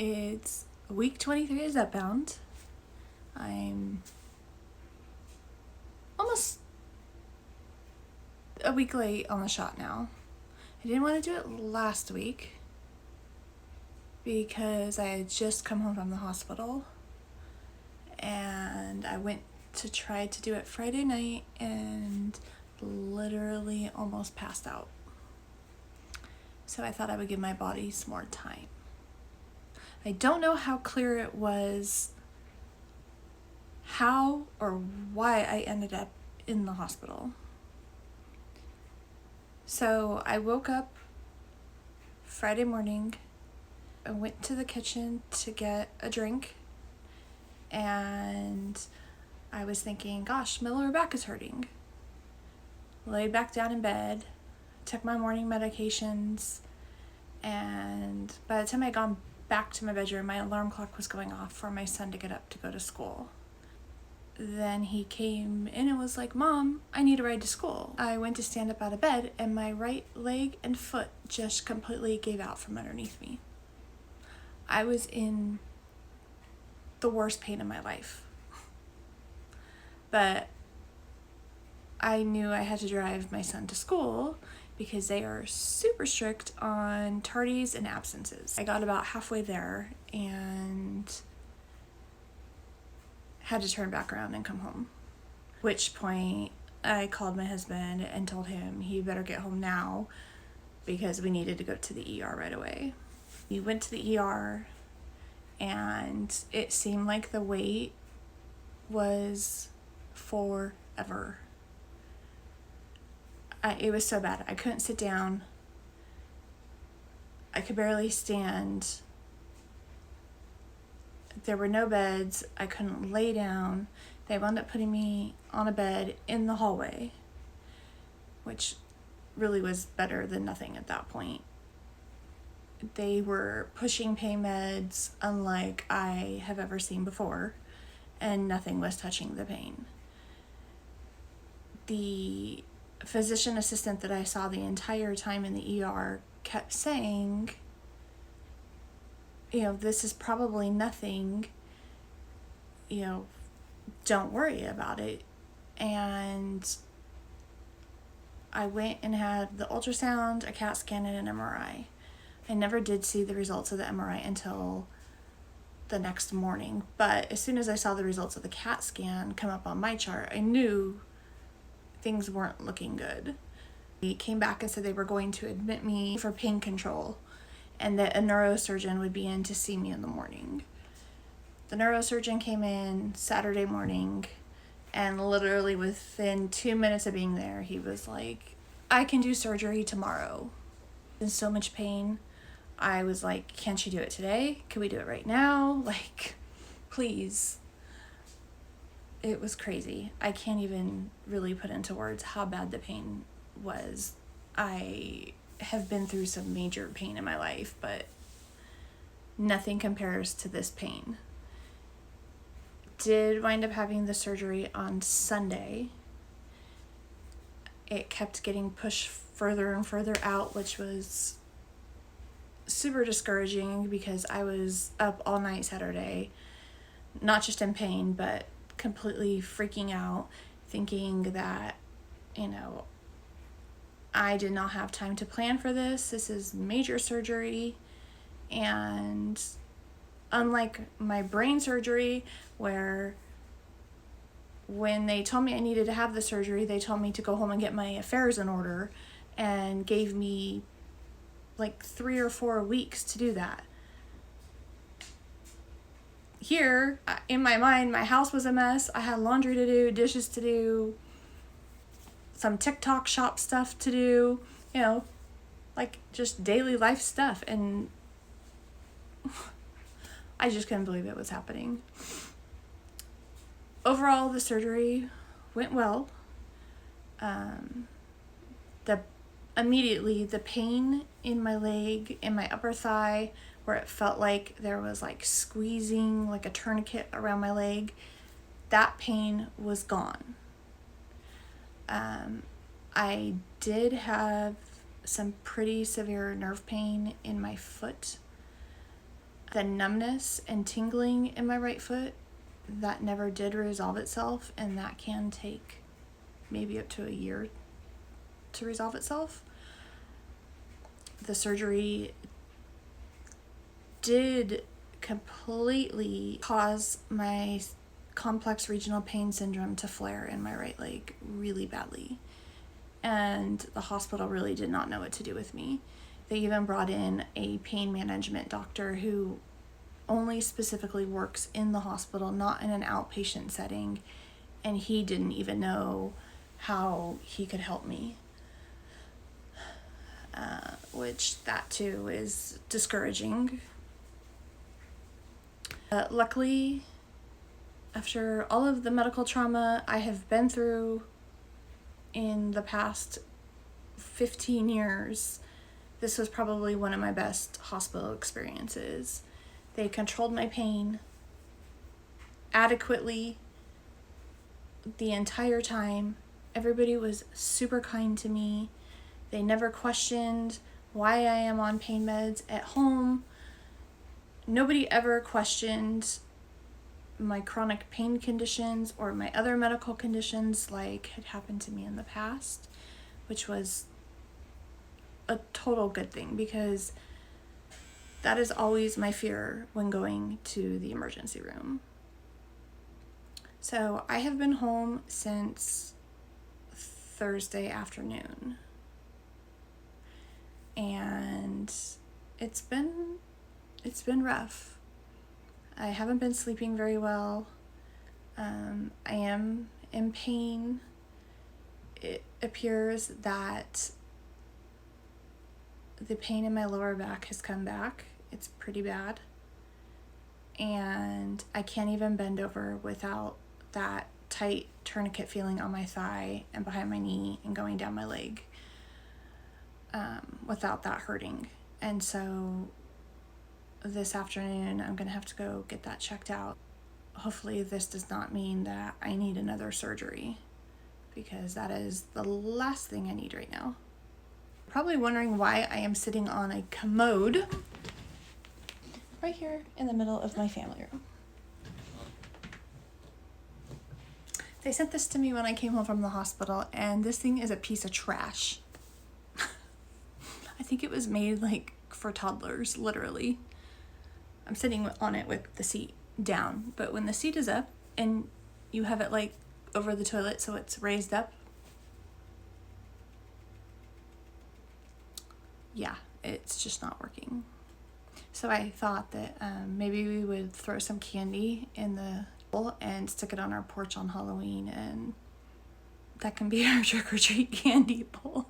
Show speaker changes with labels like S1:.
S1: It's week 23 of Zepbound. I'm almost a week late on the shot now. I didn't want to do it last week because I had just come home from the hospital and I went to try to do it Friday night and literally almost passed out. So I thought I would give my body some more time. I don't know how clear it was how or why I ended up in the hospital. So I woke up Friday morning, I went to the kitchen to get a drink, and I was thinking, gosh, my lower back is hurting. Laid back down in bed, took my morning medications, and by the time I had gone back to my bedroom, my alarm clock was going off for my son to get up to go to school. Then he came in and was like, Mom, I need a ride to school. I went to stand up out of bed and my right leg and foot just completely gave out from underneath me. I was in the worst pain of my life. But I knew I had to drive my son to school because they are super strict on tardies and absences. I got about halfway there and had to turn back around and come home. At which point I called my husband and told him he better get home now because we needed to go to the ER right away. We went to the ER and it seemed like the wait was forever. It was so bad. I couldn't sit down. I could barely stand. There were no beds. I couldn't lay down. They wound up putting me on a bed in the hallway, which really was better than nothing at that point. They were pushing pain meds unlike I have ever seen before, and nothing was touching the pain. The physician assistant that I saw the entire time in the ER kept saying, this is probably nothing, don't worry about it. And I went and had the ultrasound, a CAT scan, and an MRI. I never did see the results of the MRI until the next morning, but as soon as I saw the results of the CAT scan come up on my chart, I knew things weren't looking good. They came back and said they were going to admit me for pain control and that a neurosurgeon would be in to see me in the morning. The neurosurgeon came in Saturday morning, and literally within 2 minutes of being there, he was like, I can do surgery tomorrow. In so much pain, I was like, can't you do it today? Can we do it right now? Please. It was crazy. I can't even really put into words how bad the pain was. I have been through some major pain in my life, but nothing compares to this pain. Did wind up having the surgery on Sunday. It kept getting pushed further and further out, which was super discouraging because I was up all night Saturday, not just in pain, but completely freaking out, thinking that, I did not have time to plan for this. This is major surgery. And unlike my brain surgery, where when they told me I needed to have the surgery, they told me to go home and get my affairs in order and gave me 3 or 4 weeks to do that. Here, in my mind, my house was a mess. I had laundry to do, dishes to do, some TikTok shop stuff to do, just daily life stuff. And I just couldn't believe it was happening. Overall, the surgery went well. Immediately, the pain in my leg, in my upper thigh, where it felt like there was squeezing like a tourniquet around my leg, that pain was gone. I did have some pretty severe nerve pain in my foot. the numbness and tingling in my right foot that never did resolve itself, and that can take maybe up to a year to resolve itself. The surgery did completely cause my complex regional pain syndrome to flare in my right leg really badly. And the hospital really did not know what to do with me. They even brought in a pain management doctor who only specifically works in the hospital, not in an outpatient setting, and he didn't even know how he could help me. Which that too is discouraging. Luckily, after all of the medical trauma I have been through in the past 15 years, this was probably one of my best hospital experiences. They controlled my pain adequately the entire time. Everybody was super kind to me. They never questioned why I am on pain meds at home. Nobody ever questioned my chronic pain conditions or my other medical conditions like had happened to me in the past, which was a total good thing, because that is always my fear when going to the emergency room. So I have been home since Thursday afternoon, and it's been rough. I haven't been sleeping very well. I am in pain. It appears that the pain in my lower back has come back. It's pretty bad. And I can't even bend over without that tight tourniquet feeling on my thigh and behind my knee and going down my leg, without that hurting. And so this afternoon I'm gonna have to go get that checked out. Hopefully this does not mean that I need another surgery, because that is the last thing I need right now. Probably wondering why I am sitting on a commode right here in the middle of my family room. They sent this to me when I came home from the hospital, and this thing is a piece of trash. I think it was made like for toddlers, literally. I'm sitting on it with the seat down, but when the seat is up and you have it like over the toilet so it's raised up, yeah, it's just not working. So I thought that maybe we would throw some candy in the bowl and stick it on our porch on Halloween, and that can be our trick-or-treat candy bowl.